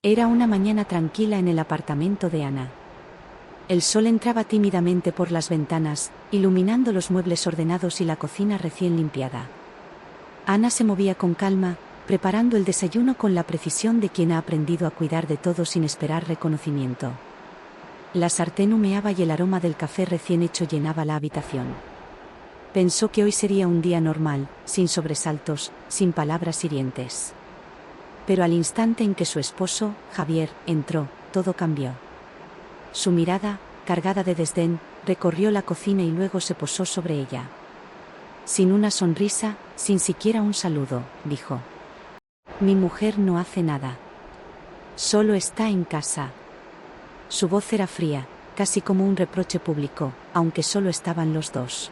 Era una mañana tranquila en el apartamento de Ana. El sol entraba tímidamente por las ventanas, iluminando los muebles ordenados y la cocina recién limpiada. Ana se movía con calma, preparando el desayuno con la precisión de quien ha aprendido a cuidar de todo sin esperar reconocimiento. La sartén humeaba y el aroma del café recién hecho llenaba la habitación. Pensó que hoy sería un día normal, sin sobresaltos, sin palabras hirientes. Pero al instante en que su esposo, Javier, entró, todo cambió. Su mirada, cargada de desdén, recorrió la cocina y luego se posó sobre ella. Sin una sonrisa, sin siquiera un saludo, dijo: «Mi mujer no hace nada. Solo está en casa». Su voz era fría, casi como un reproche público, aunque solo estaban los dos.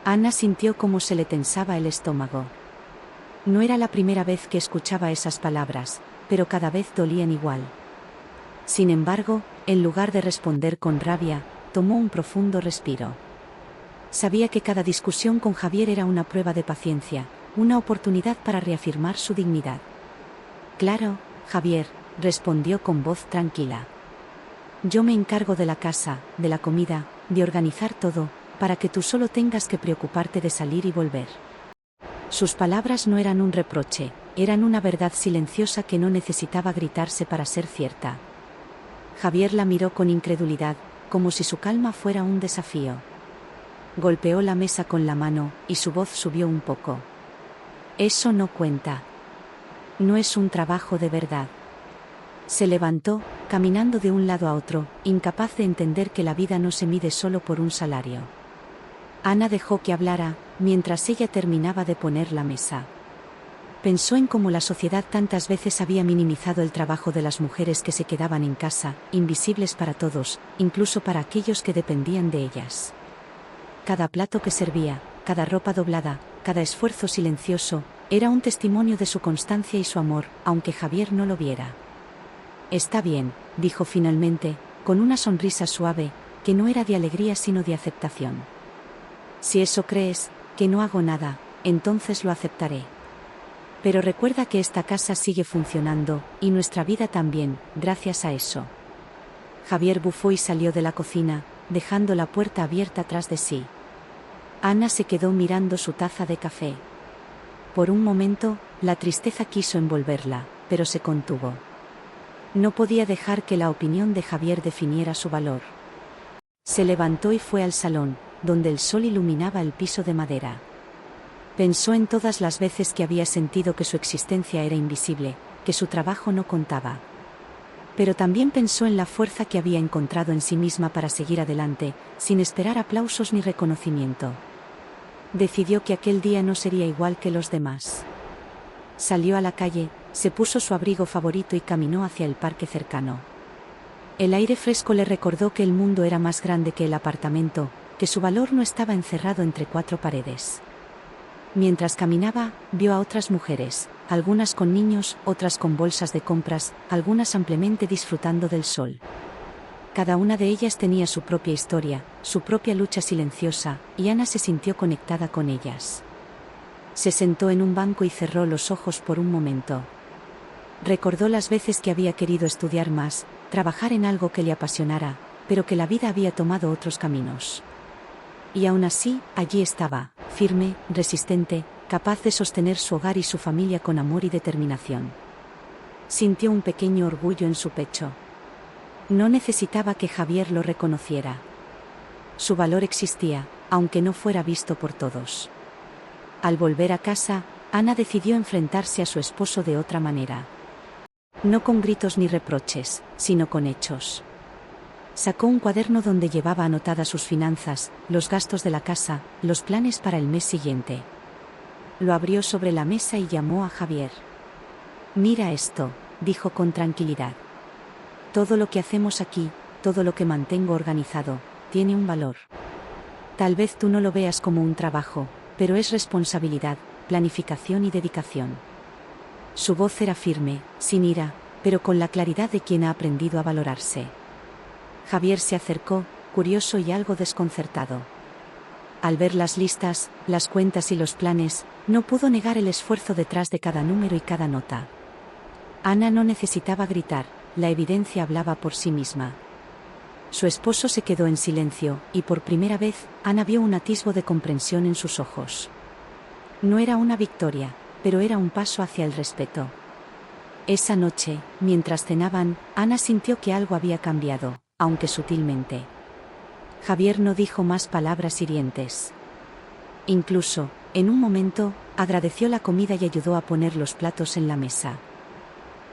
Ana sintió cómo se le tensaba el estómago. No era la primera vez que escuchaba esas palabras, pero cada vez dolían igual. Sin embargo, en lugar de responder con rabia, tomó un profundo respiro. Sabía que cada discusión con Javier era una prueba de paciencia, una oportunidad para reafirmar su dignidad. «Claro, Javier», respondió con voz tranquila. «Yo me encargo de la casa, de la comida, de organizar todo, para que tú solo tengas que preocuparte de salir y volver». Sus palabras no eran un reproche, eran una verdad silenciosa que no necesitaba gritarse para ser cierta. Javier la miró con incredulidad, como si su calma fuera un desafío. Golpeó la mesa con la mano, y su voz subió un poco. «Eso no cuenta. No es un trabajo de verdad». Se levantó, caminando de un lado a otro, incapaz de entender que la vida no se mide solo por un salario. Ana dejó que hablara, mientras ella terminaba de poner la mesa. Pensó en cómo la sociedad tantas veces había minimizado el trabajo de las mujeres que se quedaban en casa, invisibles para todos, incluso para aquellos que dependían de ellas. Cada plato que servía, cada ropa doblada, cada esfuerzo silencioso, era un testimonio de su constancia y su amor, aunque Javier no lo viera. «Está bien», dijo finalmente, con una sonrisa suave, que no era de alegría sino de aceptación. «Si eso crees, que no hago nada, entonces lo aceptaré. Pero recuerda que esta casa sigue funcionando, y nuestra vida también, gracias a eso». Javier bufó y salió de la cocina, dejando la puerta abierta tras de sí. Ana se quedó mirando su taza de café. Por un momento, la tristeza quiso envolverla, pero se contuvo. No podía dejar que la opinión de Javier definiera su valor. Se levantó y fue al salón, donde el sol iluminaba el piso de madera. Pensó en todas las veces que había sentido que su existencia era invisible, que su trabajo no contaba. Pero también pensó en la fuerza que había encontrado en sí misma para seguir adelante, sin esperar aplausos ni reconocimiento. Decidió que aquel día no sería igual que los demás. Salió a la calle, se puso su abrigo favorito y caminó hacia el parque cercano. El aire fresco le recordó que el mundo era más grande que el apartamento, que su valor no estaba encerrado entre cuatro paredes. Mientras caminaba, vio a otras mujeres, algunas con niños, otras con bolsas de compras, algunas ampliamente disfrutando del sol. Cada una de ellas tenía su propia historia, su propia lucha silenciosa, y Ana se sintió conectada con ellas. Se sentó en un banco y cerró los ojos por un momento. Recordó las veces que había querido estudiar más, trabajar en algo que le apasionara, pero que la vida había tomado otros caminos. Y aún así, allí estaba, firme, resistente, capaz de sostener su hogar y su familia con amor y determinación. Sintió un pequeño orgullo en su pecho. No necesitaba que Javier lo reconociera. Su valor existía, aunque no fuera visto por todos. Al volver a casa, Ana decidió enfrentarse a su esposo de otra manera. No con gritos ni reproches, sino con hechos. Sacó un cuaderno donde llevaba anotadas sus finanzas, los gastos de la casa, los planes para el mes siguiente. Lo abrió sobre la mesa y llamó a Javier. «Mira esto», dijo con tranquilidad. «Todo lo que hacemos aquí, todo lo que mantengo organizado, tiene un valor. Tal vez tú no lo veas como un trabajo, pero es responsabilidad, planificación y dedicación». Su voz era firme, sin ira, pero con la claridad de quien ha aprendido a valorarse. Javier se acercó, curioso y algo desconcertado. Al ver las listas, las cuentas y los planes, no pudo negar el esfuerzo detrás de cada número y cada nota. Ana no necesitaba gritar, la evidencia hablaba por sí misma. Su esposo se quedó en silencio, y por primera vez, Ana vio un atisbo de comprensión en sus ojos. No era una victoria, pero era un paso hacia el respeto. Esa noche, mientras cenaban, Ana sintió que algo había cambiado, aunque sutilmente. Javier no dijo más palabras hirientes. Incluso, en un momento, agradeció la comida y ayudó a poner los platos en la mesa.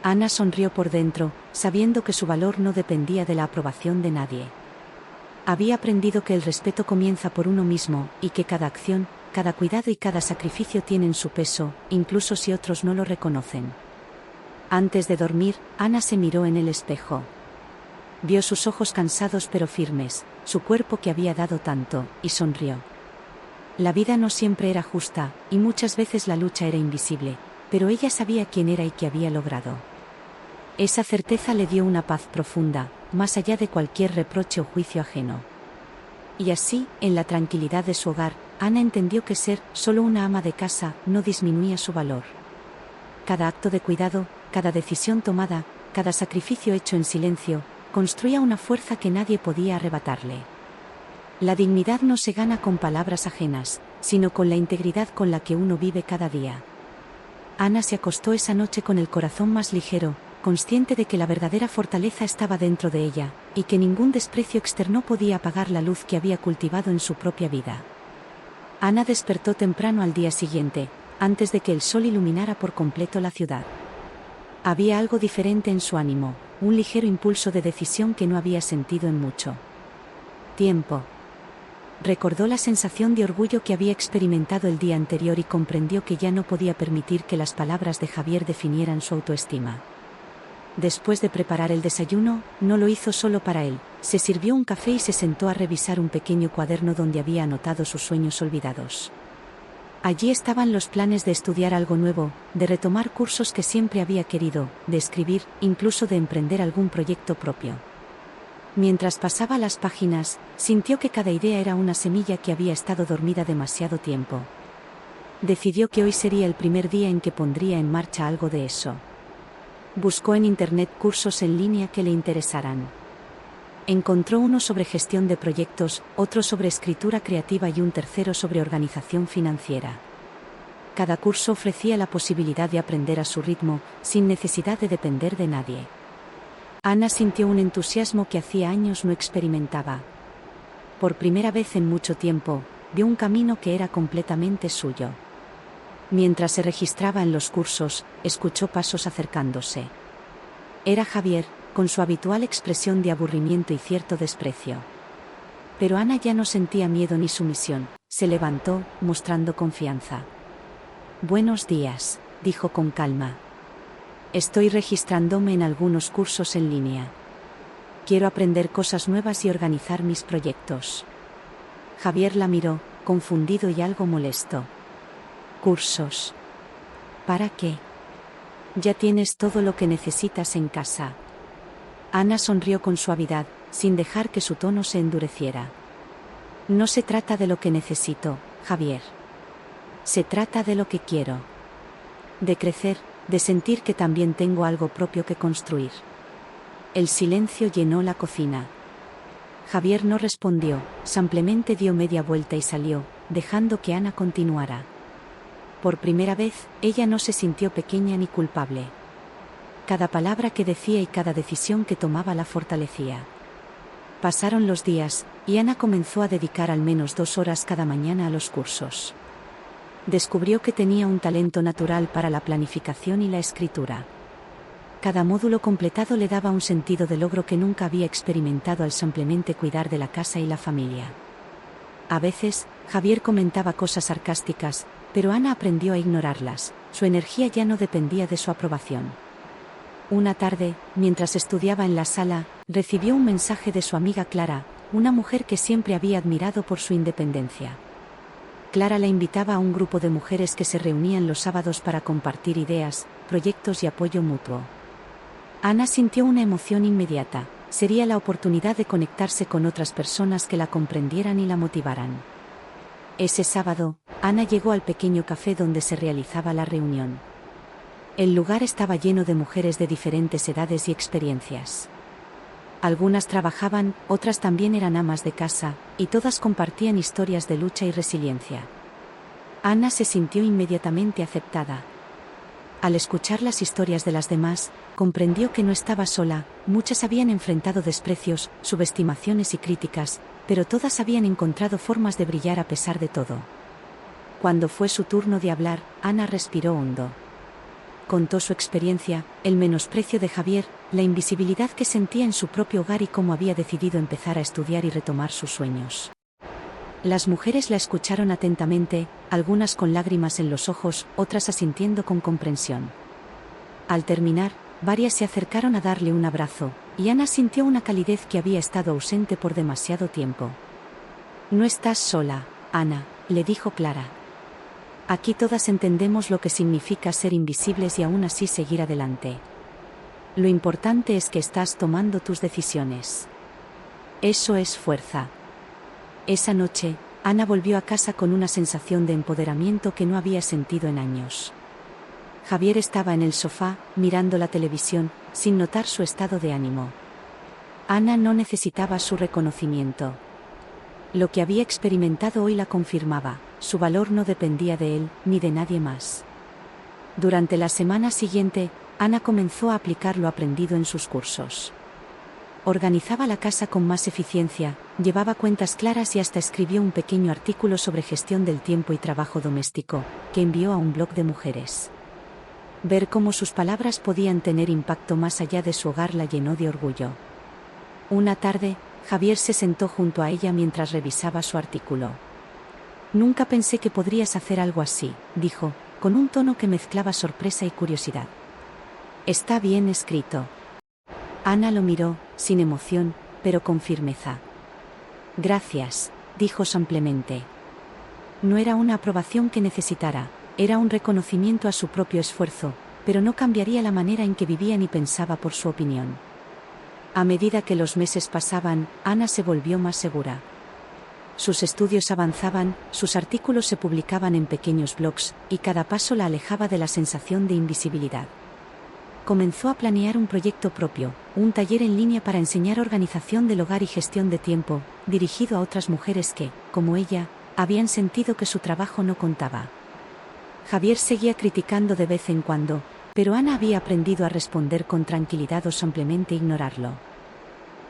Ana sonrió por dentro, sabiendo que su valor no dependía de la aprobación de nadie. Había aprendido que el respeto comienza por uno mismo, y que cada acción, cada cuidado y cada sacrificio tienen su peso, incluso si otros no lo reconocen. Antes de dormir, Ana se miró en el espejo. Vio sus ojos cansados pero firmes, su cuerpo que había dado tanto, y sonrió. La vida no siempre era justa, y muchas veces la lucha era invisible, pero ella sabía quién era y qué había logrado. Esa certeza le dio una paz profunda, más allá de cualquier reproche o juicio ajeno. Y así, en la tranquilidad de su hogar, Ana entendió que ser solo una ama de casa no disminuía su valor. Cada acto de cuidado, cada decisión tomada, cada sacrificio hecho en silencio, construía una fuerza que nadie podía arrebatarle. La dignidad no se gana con palabras ajenas, sino con la integridad con la que uno vive cada día. Ana se acostó esa noche con el corazón más ligero, consciente de que la verdadera fortaleza estaba dentro de ella, y que ningún desprecio externo podía apagar la luz que había cultivado en su propia vida. Ana despertó temprano al día siguiente, antes de que el sol iluminara por completo la ciudad. Había algo diferente en su ánimo, un ligero impulso de decisión que no había sentido en mucho tiempo. Recordó la sensación de orgullo que había experimentado el día anterior y comprendió que ya no podía permitir que las palabras de Javier definieran su autoestima. Después de preparar el desayuno, no lo hizo solo para él, se sirvió un café y se sentó a revisar un pequeño cuaderno donde había anotado sus sueños olvidados. Allí estaban los planes de estudiar algo nuevo, de retomar cursos que siempre había querido, de escribir, incluso de emprender algún proyecto propio. Mientras pasaba las páginas, sintió que cada idea era una semilla que había estado dormida demasiado tiempo. Decidió que hoy sería el primer día en que pondría en marcha algo de eso. Buscó en internet cursos en línea que le interesaran. Encontró uno sobre gestión de proyectos, otro sobre escritura creativa y un tercero sobre organización financiera. Cada curso ofrecía la posibilidad de aprender a su ritmo, sin necesidad de depender de nadie. Ana sintió un entusiasmo que hacía años no experimentaba. Por primera vez en mucho tiempo, vio un camino que era completamente suyo. Mientras se registraba en los cursos, escuchó pasos acercándose. Era Javier, con su habitual expresión de aburrimiento y cierto desprecio. Pero Ana ya no sentía miedo ni sumisión, se levantó, mostrando confianza. «Buenos días», dijo con calma. «Estoy registrándome en algunos cursos en línea. Quiero aprender cosas nuevas y organizar mis proyectos». Javier la miró, confundido y algo molesto. «¿Cursos? ¿Para qué? Ya tienes todo lo que necesitas en casa». Ana sonrió con suavidad, sin dejar que su tono se endureciera. «No se trata de lo que necesito, Javier. Se trata de lo que quiero. De crecer, de sentir que también tengo algo propio que construir». El silencio llenó la cocina. Javier no respondió, simplemente dio media vuelta y salió, dejando que Ana continuara. Por primera vez, ella no se sintió pequeña ni culpable. Cada palabra que decía y cada decisión que tomaba la fortalecía. Pasaron los días, y Ana comenzó a dedicar al menos 2 horas cada mañana a los cursos. Descubrió que tenía un talento natural para la planificación y la escritura. Cada módulo completado le daba un sentido de logro que nunca había experimentado al simplemente cuidar de la casa y la familia. A veces, Javier comentaba cosas sarcásticas, pero Ana aprendió a ignorarlas, su energía ya no dependía de su aprobación. Una tarde, mientras estudiaba en la sala, recibió un mensaje de su amiga Clara, una mujer que siempre había admirado por su independencia. Clara la invitaba a un grupo de mujeres que se reunían los sábados para compartir ideas, proyectos y apoyo mutuo. Ana sintió una emoción inmediata, sería la oportunidad de conectarse con otras personas que la comprendieran y la motivaran. Ese sábado, Ana llegó al pequeño café donde se realizaba la reunión. El lugar estaba lleno de mujeres de diferentes edades y experiencias. Algunas trabajaban, otras también eran amas de casa, y todas compartían historias de lucha y resiliencia. Ana se sintió inmediatamente aceptada. Al escuchar las historias de las demás, comprendió que no estaba sola. Muchas habían enfrentado desprecios, subestimaciones y críticas, pero todas habían encontrado formas de brillar a pesar de todo. Cuando fue su turno de hablar, Ana respiró hondo. Contó su experiencia, el menosprecio de Javier, la invisibilidad que sentía en su propio hogar y cómo había decidido empezar a estudiar y retomar sus sueños. Las mujeres la escucharon atentamente, algunas con lágrimas en los ojos, otras asintiendo con comprensión. Al terminar, varias se acercaron a darle un abrazo, y Ana sintió una calidez que había estado ausente por demasiado tiempo. «No estás sola, Ana», le dijo Clara. «Aquí todas entendemos lo que significa ser invisibles y aún así seguir adelante. Lo importante es que estás tomando tus decisiones. Eso es fuerza». Esa noche, Ana volvió a casa con una sensación de empoderamiento que no había sentido en años. Javier estaba en el sofá, mirando la televisión, sin notar su estado de ánimo. Ana no necesitaba su reconocimiento. Lo que había experimentado hoy la confirmaba, su valor no dependía de él, ni de nadie más. Durante la semana siguiente, Ana comenzó a aplicar lo aprendido en sus cursos. Organizaba la casa con más eficiencia, llevaba cuentas claras y hasta escribió un pequeño artículo sobre gestión del tiempo y trabajo doméstico, que envió a un blog de mujeres. Ver cómo sus palabras podían tener impacto más allá de su hogar la llenó de orgullo. Una tarde, Javier se sentó junto a ella mientras revisaba su artículo. «Nunca pensé que podrías hacer algo así», dijo, con un tono que mezclaba sorpresa y curiosidad. «Está bien escrito». Ana lo miró, sin emoción, pero con firmeza. «Gracias», dijo simplemente. No era una aprobación que necesitara, era un reconocimiento a su propio esfuerzo, pero no cambiaría la manera en que vivía ni pensaba por su opinión. A medida que los meses pasaban, Ana se volvió más segura. Sus estudios avanzaban, sus artículos se publicaban en pequeños blogs, y cada paso la alejaba de la sensación de invisibilidad. Comenzó a planear un proyecto propio, un taller en línea para enseñar organización del hogar y gestión de tiempo, dirigido a otras mujeres que, como ella, habían sentido que su trabajo no contaba. Javier seguía criticando de vez en cuando, pero Ana había aprendido a responder con tranquilidad o simplemente ignorarlo.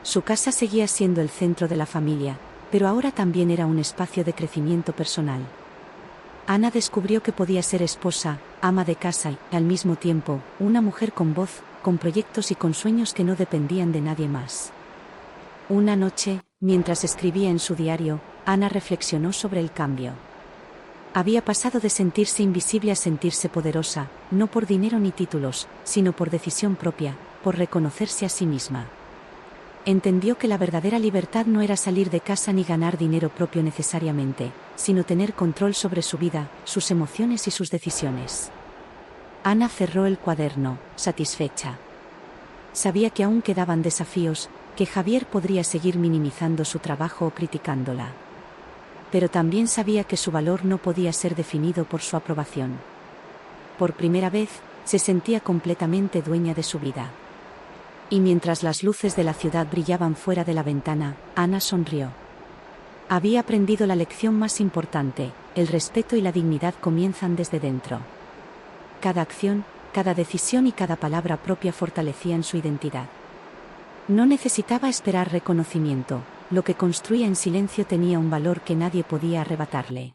Su casa seguía siendo el centro de la familia, pero ahora también era un espacio de crecimiento personal. Ana descubrió que podía ser esposa, ama de casa y, al mismo tiempo, una mujer con voz, con proyectos y con sueños que no dependían de nadie más. Una noche, mientras escribía en su diario, Ana reflexionó sobre el cambio. Había pasado de sentirse invisible a sentirse poderosa, no por dinero ni títulos, sino por decisión propia, por reconocerse a sí misma. Entendió que la verdadera libertad no era salir de casa ni ganar dinero propio necesariamente, sino tener control sobre su vida, sus emociones y sus decisiones. Ana cerró el cuaderno, satisfecha. Sabía que aún quedaban desafíos, que Javier podría seguir minimizando su trabajo o criticándola. Pero también sabía que su valor no podía ser definido por su aprobación. Por primera vez, se sentía completamente dueña de su vida. Y mientras las luces de la ciudad brillaban fuera de la ventana, Ana sonrió. Había aprendido la lección más importante: el respeto y la dignidad comienzan desde dentro. Cada acción, cada decisión y cada palabra propia fortalecían su identidad. No necesitaba esperar reconocimiento, lo que construía en silencio tenía un valor que nadie podía arrebatarle.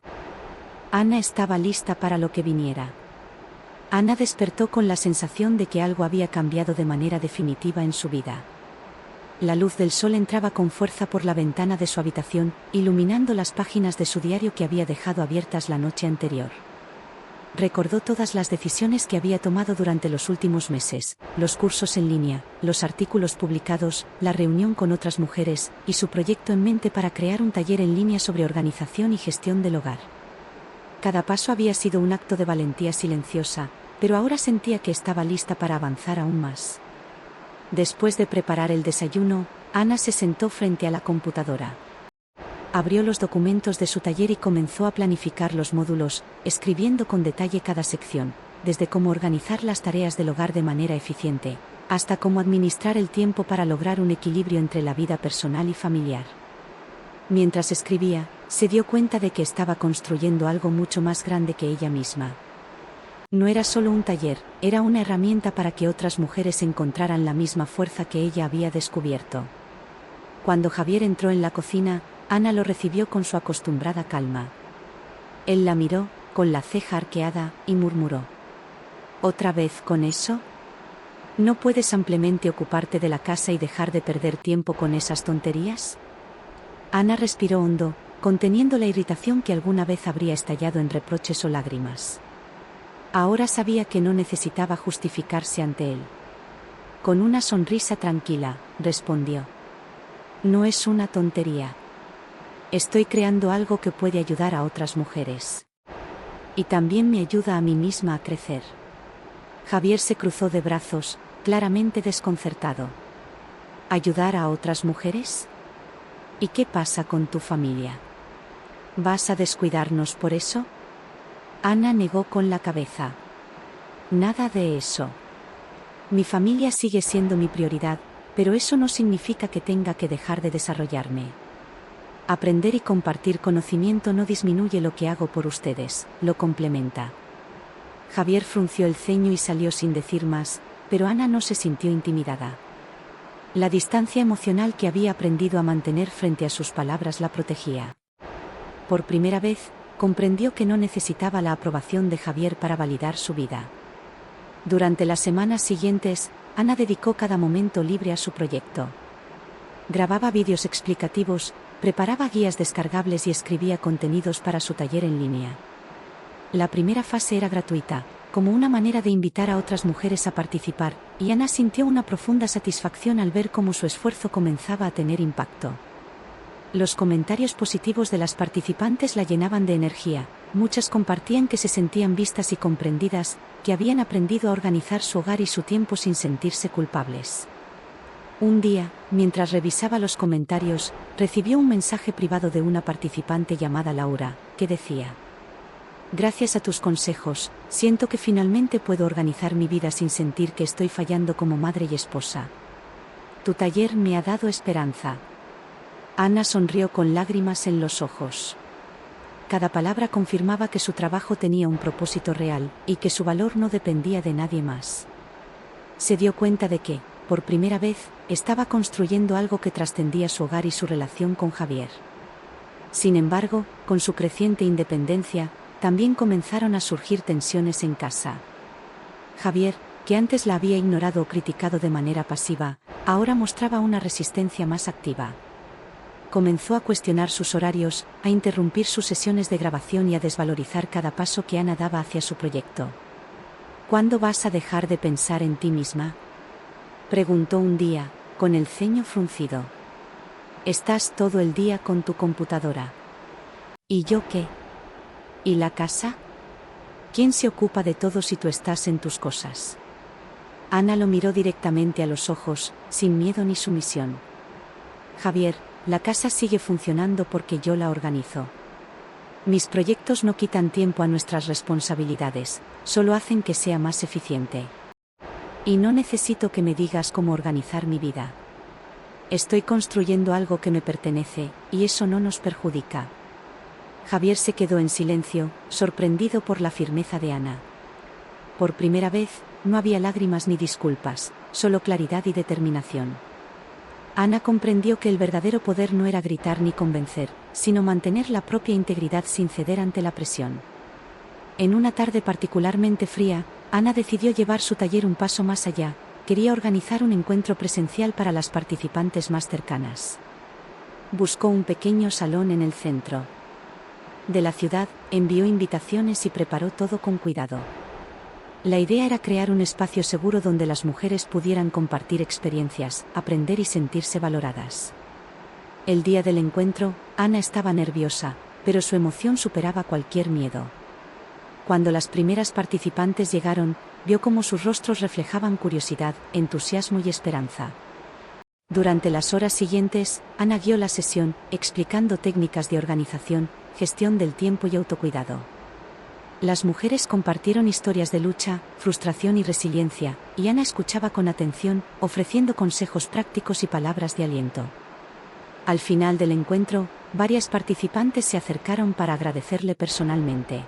Ana estaba lista para lo que viniera. Ana despertó con la sensación de que algo había cambiado de manera definitiva en su vida. La luz del sol entraba con fuerza por la ventana de su habitación, iluminando las páginas de su diario que había dejado abiertas la noche anterior. Recordó todas las decisiones que había tomado durante los últimos meses, los cursos en línea, los artículos publicados, la reunión con otras mujeres, y su proyecto en mente para crear un taller en línea sobre organización y gestión del hogar. Cada paso había sido un acto de valentía silenciosa, pero ahora sentía que estaba lista para avanzar aún más. Después de preparar el desayuno, Ana se sentó frente a la computadora. Abrió los documentos de su taller y comenzó a planificar los módulos, escribiendo con detalle cada sección, desde cómo organizar las tareas del hogar de manera eficiente, hasta cómo administrar el tiempo para lograr un equilibrio entre la vida personal y familiar. Mientras escribía, se dio cuenta de que estaba construyendo algo mucho más grande que ella misma. No era solo un taller, era una herramienta para que otras mujeres encontraran la misma fuerza que ella había descubierto. Cuando Javier entró en la cocina, Ana lo recibió con su acostumbrada calma. Él la miró, con la ceja arqueada, y murmuró: ¿Otra vez con eso? ¿No puedes ampliamente ocuparte de la casa y dejar de perder tiempo con esas tonterías? Ana respiró hondo, conteniendo la irritación que alguna vez habría estallado en reproches o lágrimas. Ahora sabía que no necesitaba justificarse ante él. Con una sonrisa tranquila, respondió: No es una tontería. Estoy creando algo que puede ayudar a otras mujeres. Y también me ayuda a mí misma a crecer. Javier se cruzó de brazos, claramente desconcertado. ¿Ayudar a otras mujeres? ¿Y qué pasa con tu familia? ¿Vas a descuidarnos por eso? Ana negó con la cabeza. Nada de eso. Mi familia sigue siendo mi prioridad, pero eso no significa que tenga que dejar de desarrollarme. Aprender y compartir conocimiento no disminuye lo que hago por ustedes, lo complementa. Javier frunció el ceño y salió sin decir más, pero Ana no se sintió intimidada. La distancia emocional que había aprendido a mantener frente a sus palabras la protegía. Por primera vez, comprendió que no necesitaba la aprobación de Javier para validar su vida. Durante las semanas siguientes, Ana dedicó cada momento libre a su proyecto. Grababa vídeos explicativos, preparaba guías descargables y escribía contenidos para su taller en línea. La primera fase era gratuita, como una manera de invitar a otras mujeres a participar, y Ana sintió una profunda satisfacción al ver cómo su esfuerzo comenzaba a tener impacto. Los comentarios positivos de las participantes la llenaban de energía. Muchas compartían que se sentían vistas y comprendidas, que habían aprendido a organizar su hogar y su tiempo sin sentirse culpables. Un día, mientras revisaba los comentarios, recibió un mensaje privado de una participante llamada Laura, que decía: Gracias a tus consejos, siento que finalmente puedo organizar mi vida sin sentir que estoy fallando como madre y esposa. Tu taller me ha dado esperanza. Ana sonrió con lágrimas en los ojos. Cada palabra confirmaba que su trabajo tenía un propósito real, y que su valor no dependía de nadie más. Se dio cuenta de que, por primera vez, estaba construyendo algo que trascendía su hogar y su relación con Javier. Sin embargo, con su creciente independencia, también comenzaron a surgir tensiones en casa. Javier, que antes la había ignorado o criticado de manera pasiva, ahora mostraba una resistencia más activa. Comenzó a cuestionar sus horarios, a interrumpir sus sesiones de grabación y a desvalorizar cada paso que Ana daba hacia su proyecto. ¿Cuándo vas a dejar de pensar en ti misma?, preguntó un día, con el ceño fruncido. Estás todo el día con tu computadora. ¿Y yo qué? ¿Y la casa? ¿Quién se ocupa de todo si tú estás en tus cosas? Ana lo miró directamente a los ojos, sin miedo ni sumisión. Javier, la casa sigue funcionando porque yo la organizo. Mis proyectos no quitan tiempo a nuestras responsabilidades, solo hacen que sea más eficiente. Y no necesito que me digas cómo organizar mi vida. Estoy construyendo algo que me pertenece, y eso no nos perjudica. Javier se quedó en silencio, sorprendido por la firmeza de Ana. Por primera vez, no había lágrimas ni disculpas, solo claridad y determinación. Ana comprendió que el verdadero poder no era gritar ni convencer, sino mantener la propia integridad sin ceder ante la presión. En una tarde particularmente fría, Ana decidió llevar su taller un paso más allá. Quería organizar un encuentro presencial para las participantes más cercanas. Buscó un pequeño salón en el centro de la ciudad, envió invitaciones y preparó todo con cuidado. La idea era crear un espacio seguro donde las mujeres pudieran compartir experiencias, aprender y sentirse valoradas. El día del encuentro, Ana estaba nerviosa, pero su emoción superaba cualquier miedo. Cuando las primeras participantes llegaron, vio cómo sus rostros reflejaban curiosidad, entusiasmo y esperanza. Durante las horas siguientes, Ana guió la sesión, explicando técnicas de organización, gestión del tiempo y autocuidado. Las mujeres compartieron historias de lucha, frustración y resiliencia, y Ana escuchaba con atención, ofreciendo consejos prácticos y palabras de aliento. Al final del encuentro, varias participantes se acercaron para agradecerle personalmente.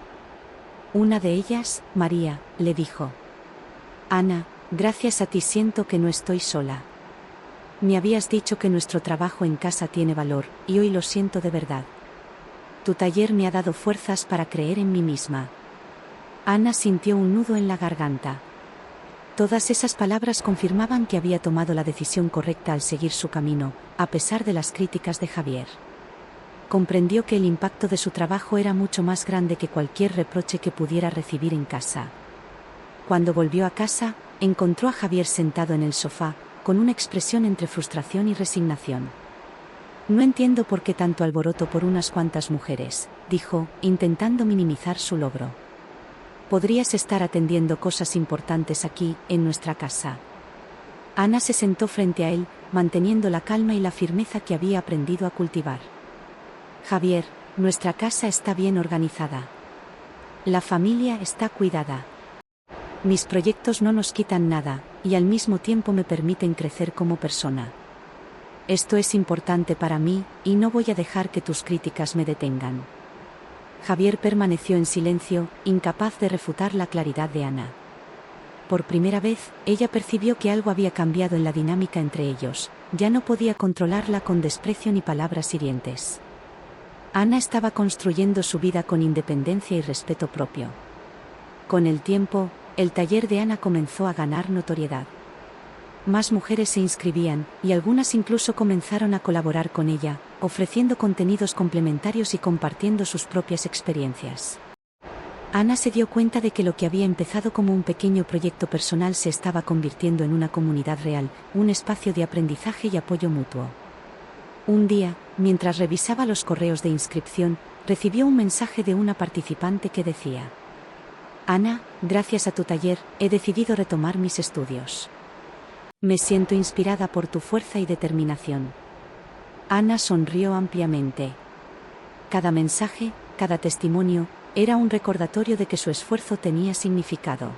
Una de ellas, María, le dijo: «Ana, gracias a ti siento que no estoy sola. Me habías dicho que nuestro trabajo en casa tiene valor, y hoy lo siento de verdad. Tu taller me ha dado fuerzas para creer en mí misma». Ana sintió un nudo en la garganta. Todas esas palabras confirmaban que había tomado la decisión correcta al seguir su camino, a pesar de las críticas de Javier. Comprendió que el impacto de su trabajo era mucho más grande que cualquier reproche que pudiera recibir en casa. Cuando volvió a casa, encontró a Javier sentado en el sofá, con una expresión entre frustración y resignación. «No entiendo por qué tanto alboroto por unas cuantas mujeres», dijo, intentando minimizar su logro. «Podrías estar atendiendo cosas importantes aquí, en nuestra casa». Ana se sentó frente a él, manteniendo la calma y la firmeza que había aprendido a cultivar. «Javier, nuestra casa está bien organizada. La familia está cuidada. Mis proyectos no nos quitan nada, y al mismo tiempo me permiten crecer como persona. Esto es importante para mí, y no voy a dejar que tus críticas me detengan». Javier permaneció en silencio, incapaz de refutar la claridad de Ana. Por primera vez, ella percibió que algo había cambiado en la dinámica entre ellos. Ya no podía controlarla con desprecio ni palabras hirientes. Ana estaba construyendo su vida con independencia y respeto propio. Con el tiempo, el taller de Ana comenzó a ganar notoriedad. Más mujeres se inscribían, y algunas incluso comenzaron a colaborar con ella, ofreciendo contenidos complementarios y compartiendo sus propias experiencias. Ana se dio cuenta de que lo que había empezado como un pequeño proyecto personal se estaba convirtiendo en una comunidad real, un espacio de aprendizaje y apoyo mutuo. Un día, mientras revisaba los correos de inscripción, recibió un mensaje de una participante que decía: «Ana, gracias a tu taller, he decidido retomar mis estudios. Me siento inspirada por tu fuerza y determinación». Ana sonrió ampliamente. Cada mensaje, cada testimonio, era un recordatorio de que su esfuerzo tenía significado.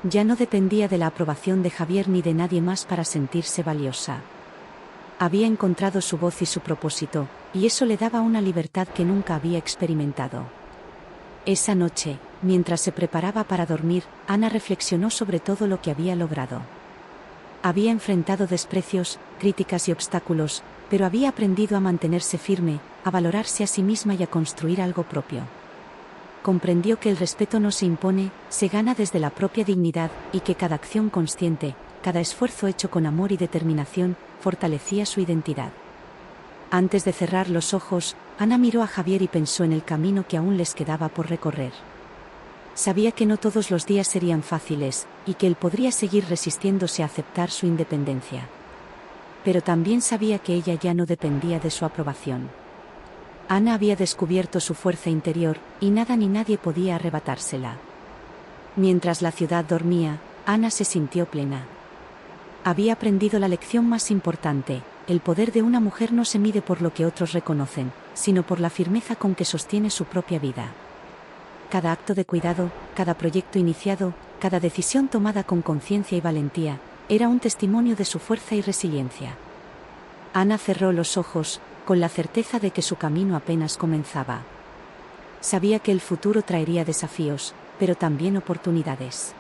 Ya no dependía de la aprobación de Javier ni de nadie más para sentirse valiosa. Había encontrado su voz y su propósito, y eso le daba una libertad que nunca había experimentado. Esa noche, mientras se preparaba para dormir, Ana reflexionó sobre todo lo que había logrado. Había enfrentado desprecios, críticas y obstáculos, pero había aprendido a mantenerse firme, a valorarse a sí misma y a construir algo propio. Comprendió que el respeto no se impone, se gana desde la propia dignidad, y que cada acción consciente, cada esfuerzo hecho con amor y determinación, fortalecía su identidad. Antes de cerrar los ojos, Ana miró a Javier y pensó en el camino que aún les quedaba por recorrer. Sabía que no todos los días serían fáciles, y que él podría seguir resistiéndose a aceptar su independencia. Pero también sabía que ella ya no dependía de su aprobación. Ana había descubierto su fuerza interior, y nada ni nadie podía arrebatársela. Mientras la ciudad dormía, Ana se sintió plena. Había aprendido la lección más importante: el poder de una mujer no se mide por lo que otros reconocen, sino por la firmeza con que sostiene su propia vida. Cada acto de cuidado, cada proyecto iniciado, cada decisión tomada con conciencia y valentía, era un testimonio de su fuerza y resiliencia. Ana cerró los ojos, con la certeza de que su camino apenas comenzaba. Sabía que el futuro traería desafíos, pero también oportunidades.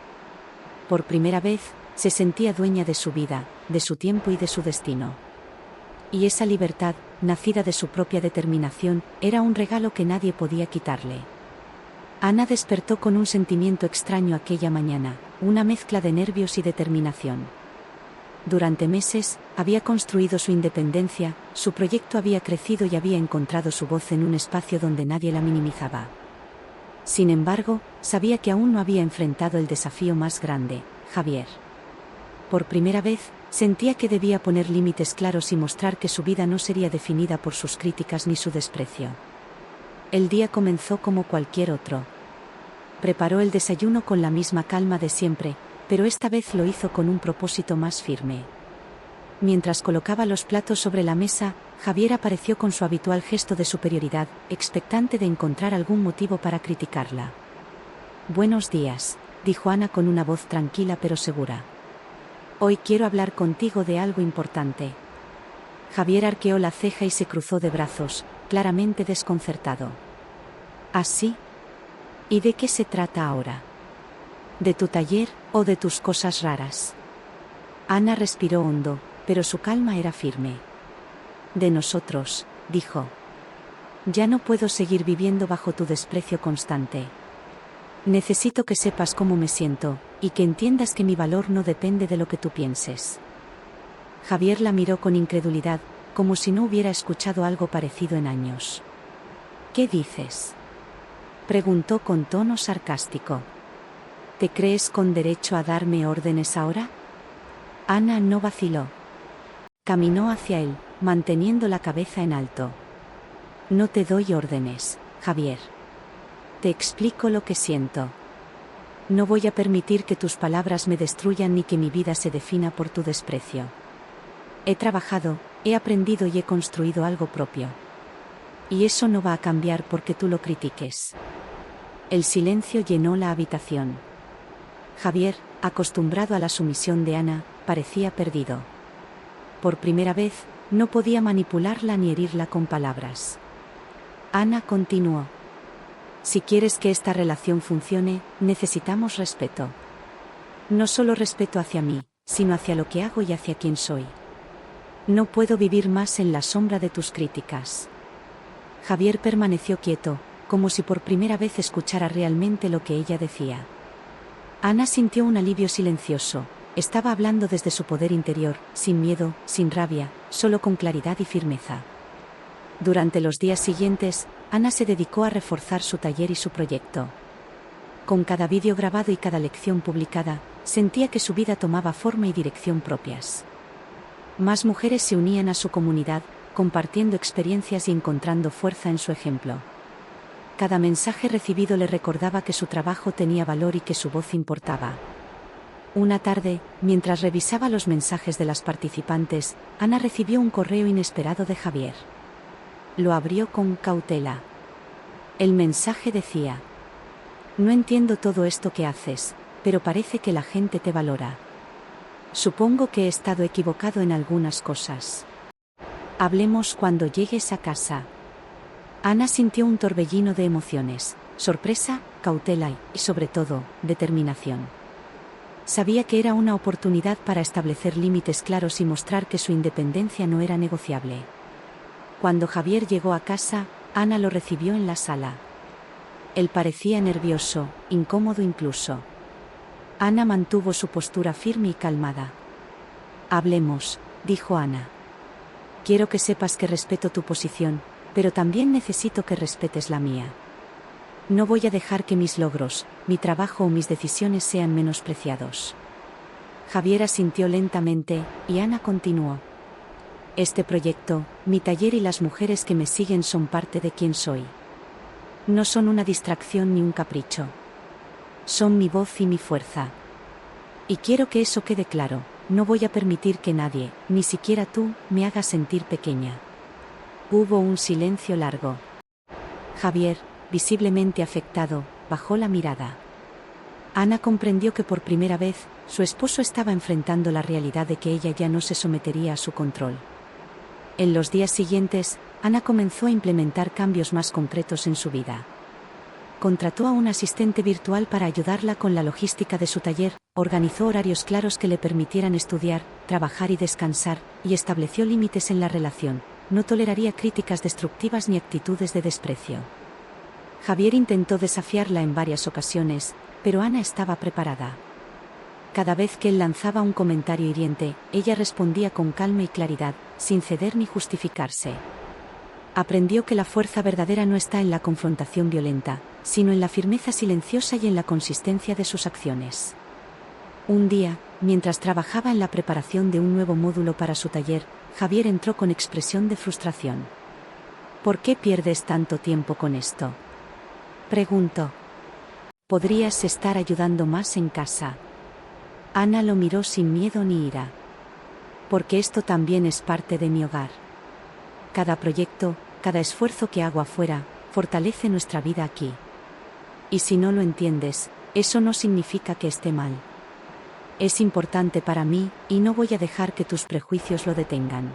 Por primera vez, se sentía dueña de su vida, de su tiempo y de su destino. Y esa libertad, nacida de su propia determinación, era un regalo que nadie podía quitarle. Ana despertó con un sentimiento extraño aquella mañana, una mezcla de nervios y determinación. Durante meses, había construido su independencia, su proyecto había crecido y había encontrado su voz en un espacio donde nadie la minimizaba. Sin embargo, sabía que aún no había enfrentado el desafío más grande: Javier. Por primera vez, sentía que debía poner límites claros y mostrar que su vida no sería definida por sus críticas ni su desprecio. El día comenzó como cualquier otro. Preparó el desayuno con la misma calma de siempre, pero esta vez lo hizo con un propósito más firme. Mientras colocaba los platos sobre la mesa, Javier apareció con su habitual gesto de superioridad, expectante de encontrar algún motivo para criticarla. Buenos días, dijo Ana con una voz tranquila pero segura. Hoy quiero hablar contigo de algo importante. Javier arqueó la ceja y se cruzó de brazos, claramente desconcertado. ¿Así? ¿Y de qué se trata ahora? ¿De tu taller o de tus cosas raras? Ana respiró hondo, pero su calma era firme. De nosotros, dijo. Ya no puedo seguir viviendo bajo tu desprecio constante. Necesito que sepas cómo me siento, y que entiendas que mi valor no depende de lo que tú pienses. Javier la miró con incredulidad, como si no hubiera escuchado algo parecido en años. ¿Qué dices?, preguntó con tono sarcástico. ¿Te crees con derecho a darme órdenes ahora? Ana no vaciló. Caminó hacia él, manteniendo la cabeza en alto. No te doy órdenes, Javier. Te explico lo que siento. No voy a permitir que tus palabras me destruyan ni que mi vida se defina por tu desprecio. He trabajado, he aprendido y he construido algo propio. Y eso no va a cambiar porque tú lo critiques. El silencio llenó la habitación. Javier, acostumbrado a la sumisión de Ana, parecía perdido. Por primera vez, no podía manipularla ni herirla con palabras. Ana continuó. Si quieres que esta relación funcione, necesitamos respeto. No solo respeto hacia mí, sino hacia lo que hago y hacia quién soy. No puedo vivir más en la sombra de tus críticas. Javier permaneció quieto, como si por primera vez escuchara realmente lo que ella decía. Ana sintió un alivio silencioso. Estaba hablando desde su poder interior, sin miedo, sin rabia, solo con claridad y firmeza. Durante los días siguientes, Ana se dedicó a reforzar su taller y su proyecto. Con cada vídeo grabado y cada lección publicada, sentía que su vida tomaba forma y dirección propias. Más mujeres se unían a su comunidad, compartiendo experiencias y encontrando fuerza en su ejemplo. Cada mensaje recibido le recordaba que su trabajo tenía valor y que su voz importaba. Una tarde, mientras revisaba los mensajes de las participantes, Ana recibió un correo inesperado de Javier. Lo abrió con cautela. El mensaje decía: no entiendo todo esto que haces, pero parece que la gente te valora. Supongo que he estado equivocado en algunas cosas. Hablemos cuando llegues a casa. Ana sintió un torbellino de emociones, sorpresa, cautela y, sobre todo, determinación. Sabía que era una oportunidad para establecer límites claros y mostrar que su independencia no era negociable. Cuando Javier llegó a casa, Ana lo recibió en la sala. Él parecía nervioso, incómodo incluso. Ana mantuvo su postura firme y calmada. Hablemos, dijo Ana. Quiero que sepas que respeto tu posición, pero también necesito que respetes la mía. No voy a dejar que mis logros, mi trabajo o mis decisiones sean menospreciados. Javier asintió lentamente, y Ana continuó. Este proyecto, mi taller y las mujeres que me siguen son parte de quien soy. No son una distracción ni un capricho. Son mi voz y mi fuerza. Y quiero que eso quede claro, no voy a permitir que nadie, ni siquiera tú, me haga sentir pequeña. Hubo un silencio largo. Javier, visiblemente afectado, bajó la mirada. Ana comprendió que por primera vez, su esposo estaba enfrentando la realidad de que ella ya no se sometería a su control. En los días siguientes, Ana comenzó a implementar cambios más concretos en su vida. Contrató a un asistente virtual para ayudarla con la logística de su taller, organizó horarios claros que le permitieran estudiar, trabajar y descansar, y estableció límites en la relación. No toleraría críticas destructivas ni actitudes de desprecio. Javier intentó desafiarla en varias ocasiones, pero Ana estaba preparada. Cada vez que él lanzaba un comentario hiriente, ella respondía con calma y claridad, sin ceder ni justificarse. Aprendió que la fuerza verdadera no está en la confrontación violenta, sino en la firmeza silenciosa y en la consistencia de sus acciones. Un día, mientras trabajaba en la preparación de un nuevo módulo para su taller, Javier entró con expresión de frustración. ¿Por qué pierdes tanto tiempo con esto?, preguntó. ¿Podrías estar ayudando más en casa? Ana lo miró sin miedo ni ira. Porque esto también es parte de mi hogar. Cada proyecto, cada esfuerzo que hago afuera, fortalece nuestra vida aquí. Y si no lo entiendes, Eso no significa que esté mal. Es importante para mí, y no voy a dejar que tus prejuicios lo detengan.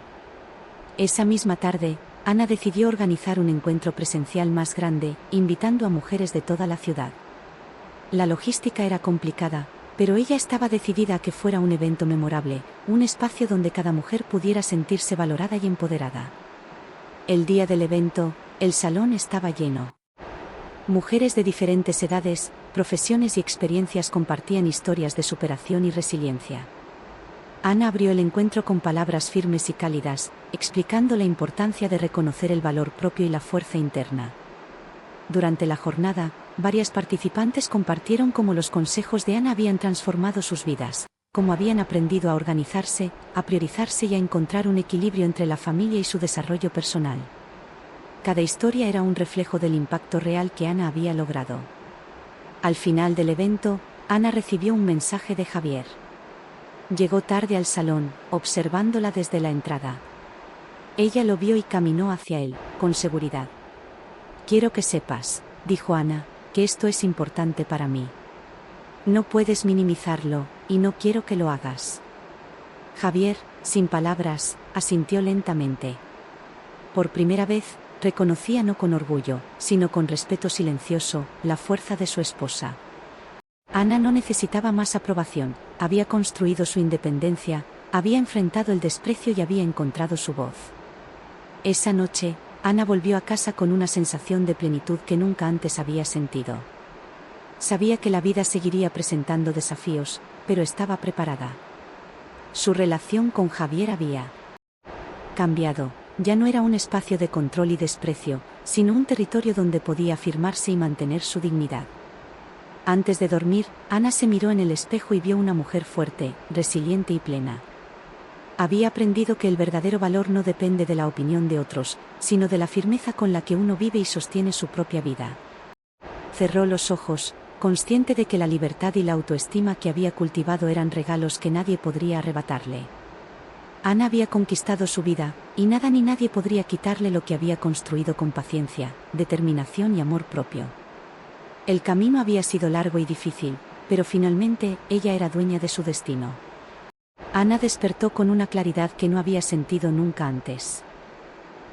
Esa misma tarde, Ana decidió organizar un encuentro presencial más grande, invitando a mujeres de toda la ciudad. La logística era complicada, pero ella estaba decidida a que fuera un evento memorable, un espacio donde cada mujer pudiera sentirse valorada y empoderada. El día del evento, el salón estaba lleno. Mujeres de diferentes edades, profesiones y experiencias compartían historias de superación y resiliencia. Ana abrió el encuentro con palabras firmes y cálidas, explicando la importancia de reconocer el valor propio y la fuerza interna. Durante la jornada, varias participantes compartieron cómo los consejos de Ana habían transformado sus vidas, cómo habían aprendido a organizarse, a priorizarse y a encontrar un equilibrio entre la familia y su desarrollo personal. Cada historia era un reflejo del impacto real que Ana había logrado. Al final del evento, Ana recibió un mensaje de Javier. Llegó tarde al salón, observándola desde la entrada. Ella lo vio y caminó hacia él, con seguridad. «Quiero que sepas», dijo Ana, «que esto es importante para mí. No puedes minimizarlo, y no quiero que lo hagas». Javier, sin palabras, asintió lentamente. Por primera vez, reconocía no con orgullo, sino con respeto silencioso, la fuerza de su esposa. Ana no necesitaba más aprobación, había construido su independencia, había enfrentado el desprecio y había encontrado su voz. Esa noche, Ana volvió a casa con una sensación de plenitud que nunca antes había sentido. Sabía que la vida seguiría presentando desafíos, pero estaba preparada. Su relación con Javier había cambiado. Ya no era un espacio de control y desprecio, sino un territorio donde podía afirmarse y mantener su dignidad. Antes de dormir, Ana se miró en el espejo y vio una mujer fuerte, resiliente y plena. Había aprendido que el verdadero valor no depende de la opinión de otros, sino de la firmeza con la que uno vive y sostiene su propia vida. Cerró los ojos, consciente de que la libertad y la autoestima que había cultivado eran regalos que nadie podría arrebatarle. Ana había conquistado su vida, y nada ni nadie podría quitarle lo que había construido con paciencia, determinación y amor propio. El camino había sido largo y difícil, pero finalmente ella era dueña de su destino. Ana despertó con una claridad que no había sentido nunca antes.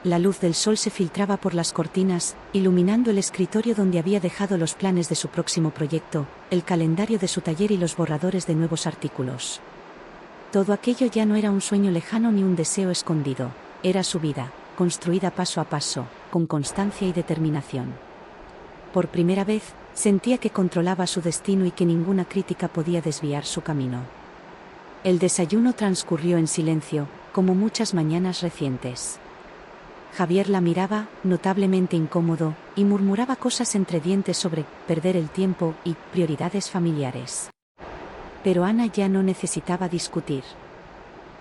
La luz del sol se filtraba por las cortinas, iluminando el escritorio donde había dejado los planes de su próximo proyecto, el calendario de su taller y los borradores de nuevos artículos. Todo aquello ya no era un sueño lejano ni un deseo escondido, era su vida, construida paso a paso, con constancia y determinación. Por primera vez, sentía que controlaba su destino y que ninguna crítica podía desviar su camino. El desayuno transcurrió en silencio, como muchas mañanas recientes. Javier la miraba, notablemente incómodo, y murmuraba cosas entre dientes sobre perder el tiempo y prioridades familiares. Pero Ana ya no necesitaba discutir.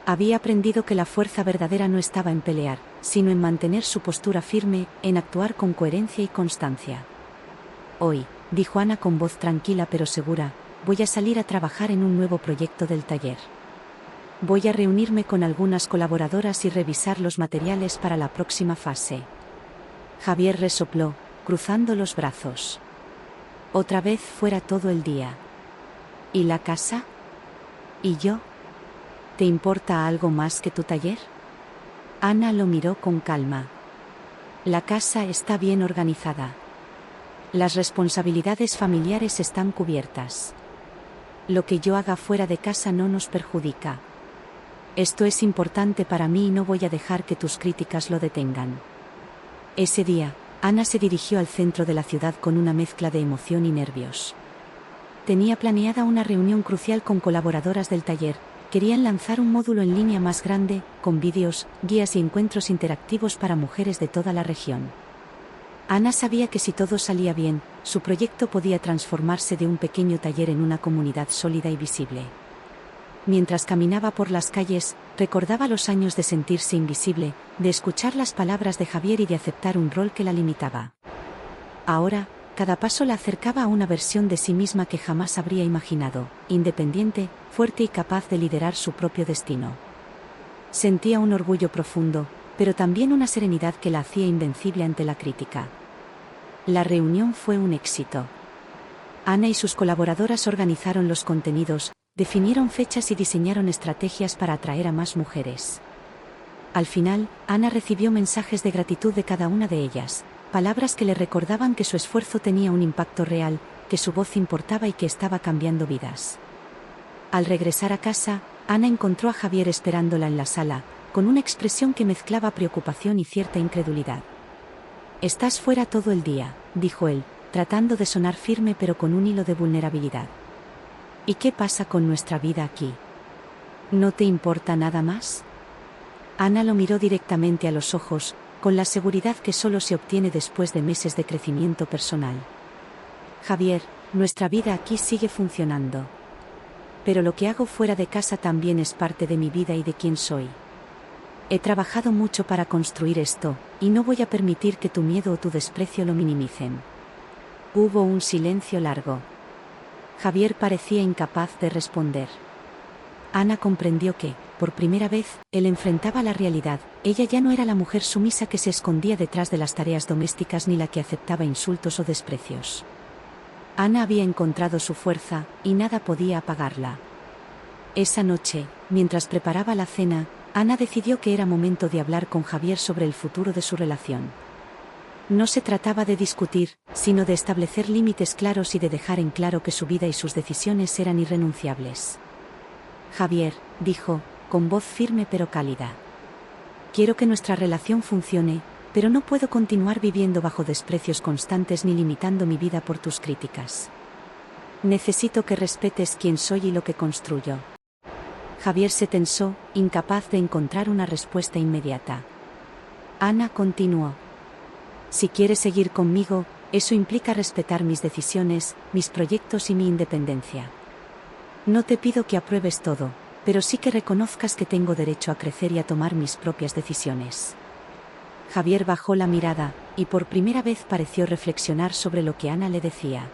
Había aprendido que la fuerza verdadera no estaba en pelear, sino en mantener su postura firme, en actuar con coherencia y constancia. «Hoy», dijo Ana con voz tranquila pero segura, «voy a salir a trabajar en un nuevo proyecto del taller. Voy a reunirme con algunas colaboradoras y revisar los materiales para la próxima fase». Javier resopló, cruzando los brazos. «Otra vez fuera todo el día. ¿Y la casa? ¿Y yo? ¿Te importa algo más que tu taller?» Ana lo miró con calma. «La casa está bien organizada. Las responsabilidades familiares están cubiertas. Lo que yo haga fuera de casa no nos perjudica. Esto es importante para mí y no voy a dejar que tus críticas lo detengan». Ese día, Ana se dirigió al centro de la ciudad con una mezcla de emoción y nervios. Tenía planeada una reunión crucial con colaboradoras del taller. Querían lanzar un módulo en línea más grande, con vídeos, guías y encuentros interactivos para mujeres de toda la región. Ana sabía que si todo salía bien, su proyecto podía transformarse de un pequeño taller en una comunidad sólida y visible. Mientras caminaba por las calles, recordaba los años de sentirse invisible, de escuchar las palabras de Javier y de aceptar un rol que la limitaba. Ahora, cada paso la acercaba a una versión de sí misma que jamás habría imaginado, independiente, fuerte y capaz de liderar su propio destino. Sentía un orgullo profundo, pero también una serenidad que la hacía invencible ante la crítica. La reunión fue un éxito. Ana y sus colaboradoras organizaron los contenidos, definieron fechas y diseñaron estrategias para atraer a más mujeres. Al final, Ana recibió mensajes de gratitud de cada una de ellas, palabras que le recordaban que su esfuerzo tenía un impacto real, que su voz importaba y que estaba cambiando vidas. Al regresar a casa, Ana encontró a Javier esperándola en la sala, con una expresión que mezclaba preocupación y cierta incredulidad. «Estás fuera todo el día», dijo él, tratando de sonar firme pero con un hilo de vulnerabilidad. «¿Y qué pasa con nuestra vida aquí? ¿No te importa nada más?» Ana lo miró directamente a los ojos, con la seguridad que solo se obtiene después de meses de crecimiento personal. «Javier, nuestra vida aquí sigue funcionando. Pero lo que hago fuera de casa también es parte de mi vida y de quién soy. He trabajado mucho para construir esto, y no voy a permitir que tu miedo o tu desprecio lo minimicen». Hubo un silencio largo. Javier parecía incapaz de responder. Ana comprendió que, por primera vez, él enfrentaba la realidad. Ella ya no era la mujer sumisa que se escondía detrás de las tareas domésticas ni la que aceptaba insultos o desprecios. Ana había encontrado su fuerza, y nada podía apagarla. Esa noche, mientras preparaba la cena, Ana decidió que era momento de hablar con Javier sobre el futuro de su relación. No se trataba de discutir, sino de establecer límites claros y de dejar en claro que su vida y sus decisiones eran irrenunciables. «Javier», dijo, con voz firme pero cálida. «Quiero que nuestra relación funcione, pero no puedo continuar viviendo bajo desprecios constantes ni limitando mi vida por tus críticas. Necesito que respetes quién soy y lo que construyo». Javier se tensó, incapaz de encontrar una respuesta inmediata. Ana continuó. «Si quieres seguir conmigo, eso implica respetar mis decisiones, mis proyectos y mi independencia. No te pido que apruebes todo, pero sí que reconozcas que tengo derecho a crecer y a tomar mis propias decisiones». Javier bajó la mirada, y por primera vez pareció reflexionar sobre lo que Ana le decía.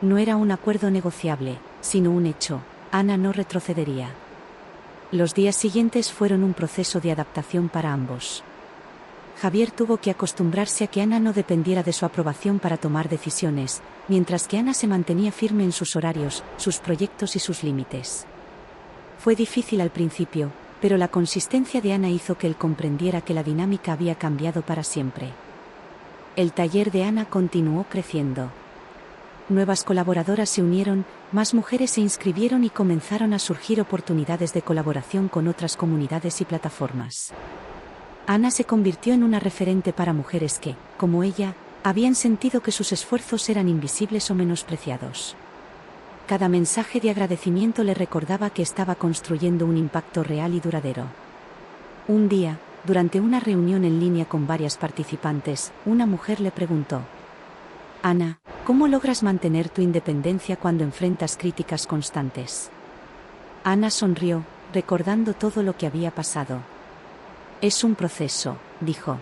No era un acuerdo negociable, sino un hecho. Ana no retrocedería. Los días siguientes fueron un proceso de adaptación para ambos. Javier tuvo que acostumbrarse a que Ana no dependiera de su aprobación para tomar decisiones, mientras que Ana se mantenía firme en sus horarios, sus proyectos y sus límites. Fue difícil al principio, pero la consistencia de Ana hizo que él comprendiera que la dinámica había cambiado para siempre. El taller de Ana continuó creciendo. Nuevas colaboradoras se unieron, más mujeres se inscribieron y comenzaron a surgir oportunidades de colaboración con otras comunidades y plataformas. Ana se convirtió en una referente para mujeres que, como ella, habían sentido que sus esfuerzos eran invisibles o menospreciados. Cada mensaje de agradecimiento le recordaba que estaba construyendo un impacto real y duradero. Un día, durante una reunión en línea con varias participantes, una mujer le preguntó: «Ana, ¿cómo logras mantener tu independencia cuando enfrentas críticas constantes?» Ana sonrió, recordando todo lo que había pasado. «Es un proceso», dijo.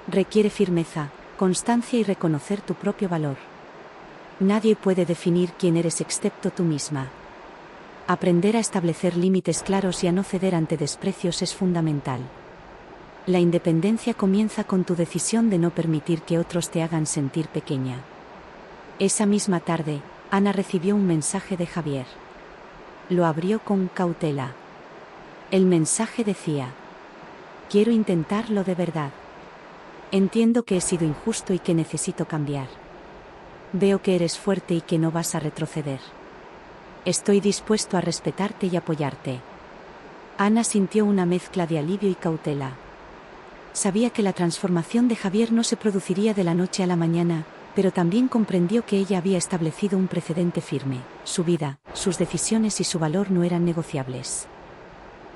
«Requiere firmeza, constancia y reconocer tu propio valor. Nadie puede definir quién eres excepto tú misma. Aprender a establecer límites claros y a no ceder ante desprecios es fundamental. La independencia comienza con tu decisión de no permitir que otros te hagan sentir pequeña». Esa misma tarde, Ana recibió un mensaje de Javier. Lo abrió con cautela. El mensaje decía: «Quiero intentarlo de verdad. Entiendo que he sido injusto y que necesito cambiar. Veo que eres fuerte y que no vas a retroceder. Estoy dispuesto a respetarte y apoyarte». Ana sintió una mezcla de alivio y cautela. Sabía que la transformación de Javier no se produciría de la noche a la mañana, pero también comprendió que ella había establecido un precedente firme. Su vida, sus decisiones y su valor no eran negociables.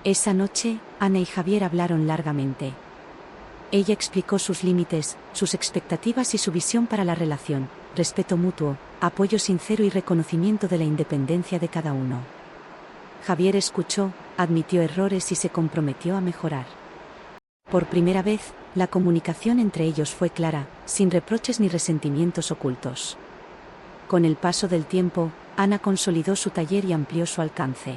Esa noche, Ana y Javier hablaron largamente. Ella explicó sus límites, sus expectativas y su visión para la relación: respeto mutuo, apoyo sincero y reconocimiento de la independencia de cada uno. Javier escuchó, admitió errores y se comprometió a mejorar. Por primera vez, la comunicación entre ellos fue clara, sin reproches ni resentimientos ocultos. Con el paso del tiempo, Ana consolidó su taller y amplió su alcance.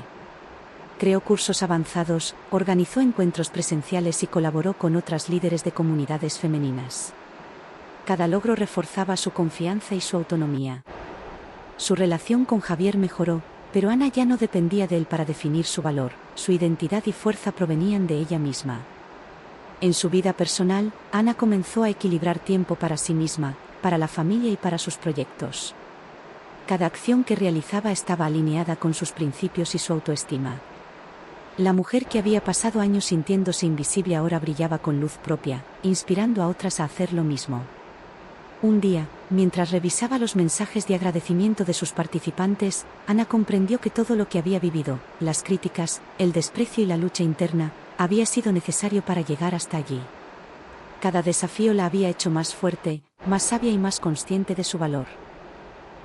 Creó cursos avanzados, organizó encuentros presenciales y colaboró con otras líderes de comunidades femeninas. Cada logro reforzaba su confianza y su autonomía. Su relación con Javier mejoró, pero Ana ya no dependía de él para definir su valor, su identidad y fuerza provenían de ella misma. En su vida personal, Ana comenzó a equilibrar tiempo para sí misma, para la familia y para sus proyectos. Cada acción que realizaba estaba alineada con sus principios y su autoestima. La mujer que había pasado años sintiéndose invisible ahora brillaba con luz propia, inspirando a otras a hacer lo mismo. Un día, mientras revisaba los mensajes de agradecimiento de sus participantes, Ana comprendió que todo lo que había vivido, las críticas, el desprecio y la lucha interna, había sido necesario para llegar hasta allí. Cada desafío la había hecho más fuerte, más sabia y más consciente de su valor.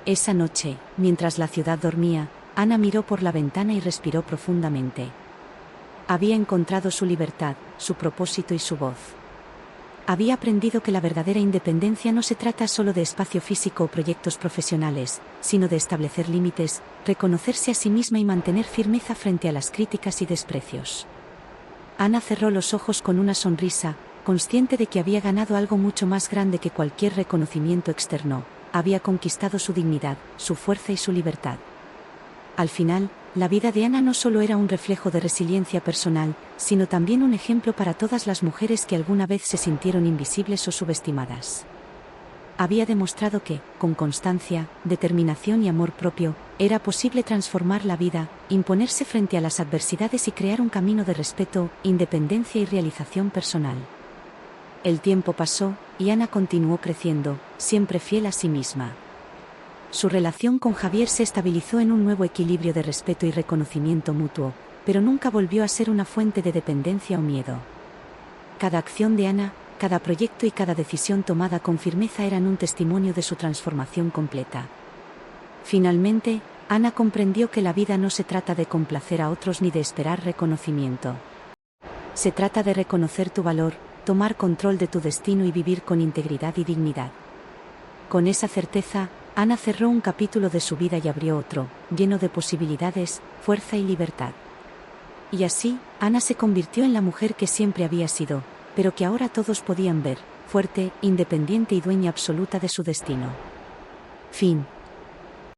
Esa noche, mientras la ciudad dormía, Ana miró por la ventana y respiró profundamente. Había encontrado su libertad, su propósito y su voz. Había aprendido que la verdadera independencia no se trata solo de espacio físico o proyectos profesionales, sino de establecer límites, reconocerse a sí misma y mantener firmeza frente a las críticas y desprecios. Ana cerró los ojos con una sonrisa, consciente de que había ganado algo mucho más grande que cualquier reconocimiento externo. Había conquistado su dignidad, su fuerza y su libertad. Al final, la vida de Ana no solo era un reflejo de resiliencia personal, sino también un ejemplo para todas las mujeres que alguna vez se sintieron invisibles o subestimadas. Había demostrado que, con constancia, determinación y amor propio, era posible transformar la vida, imponerse frente a las adversidades y crear un camino de respeto, independencia y realización personal. El tiempo pasó, y Ana continuó creciendo, siempre fiel a sí misma. Su relación con Javier se estabilizó en un nuevo equilibrio de respeto y reconocimiento mutuo, pero nunca volvió a ser una fuente de dependencia o miedo. Cada acción de Ana, cada proyecto y cada decisión tomada con firmeza eran un testimonio de su transformación completa. Finalmente, Ana comprendió que la vida no se trata de complacer a otros ni de esperar reconocimiento. Se trata de reconocer tu valor, tomar control de tu destino y vivir con integridad y dignidad. Con esa certeza, Ana cerró un capítulo de su vida y abrió otro, lleno de posibilidades, fuerza y libertad. Y así, Ana se convirtió en la mujer que siempre había sido, pero que ahora todos podían ver, fuerte, independiente y dueña absoluta de su destino. Fin.